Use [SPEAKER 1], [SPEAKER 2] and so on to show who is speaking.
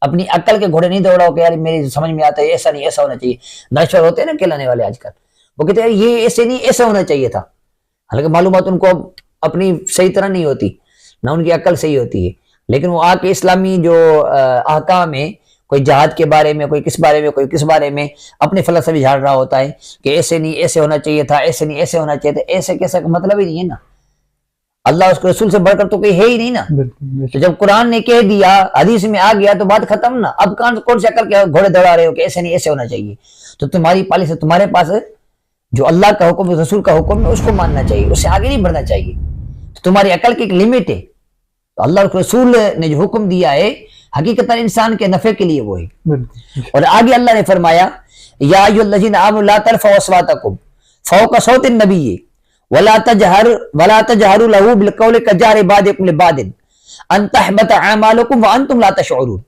[SPEAKER 1] اپنی عقل کے گھوڑے نہیں دوڑاؤ کہ یار میری سمجھ میں آتا ہے ایسا نہیں ایسا ہونا چاہیے. دانشور ہوتے ہیں نا کہلانے والے آج کل, وہ کہتے ہیں یہ ایسے نہیں ایسا ہونا چاہیے تھا, حالانکہ معلومات ان کو اپنی صحیح طرح نہیں ہوتی, نہ ان کی عقل صحیح ہوتی ہے, لیکن وہ آ کے اسلامی جو احکام ہے, کوئی جہاد کے بارے میں, کوئی کس بارے میں, کوئی کس بارے میں, اپنے فلسفے جھاڑ رہا ہوتا ہے کہ ایسے نہیں ایسے ہونا چاہیے تھا, ایسے نہیں ایسے ہونا چاہیے تھا. ایسے کیسے کا مطلب ہی نہیں ہے نا, اللہ اس کے رسول سے بڑھ کر تو کوئی ہے ہی نہیں نا. تو جب قرآن نے کہہ دیا, حدیث میں آ گیا, تو بات ختم نا. اب کون سے عقل کے گھوڑے دوڑا رہے ہو کہ ایسے نہیں ایسے ہونا چاہیے؟ تو تمہاری پالیسی تمہارے پاس جو اللہ کا حکم, رسول کا حکم ہے, اس کو ماننا چاہیے, اس سے آگے نہیں بڑھنا چاہیے. تو تمہاری عقل کی ایک لمٹ ہے, تو اللہ کے رسول نے جو حکم دیا ہے حقیقت انسان کے نفع کے لیے وہ ہے. اور آگے اللہ نے فرمایا یا ایھا الذین آمنوا لا ترفعوا اصواتکم فوق صوت النبی ولا تجهروا له بالقول كجهر بعضكم لبعض ان تحبط اعمالكم وانتم لا تشعرون.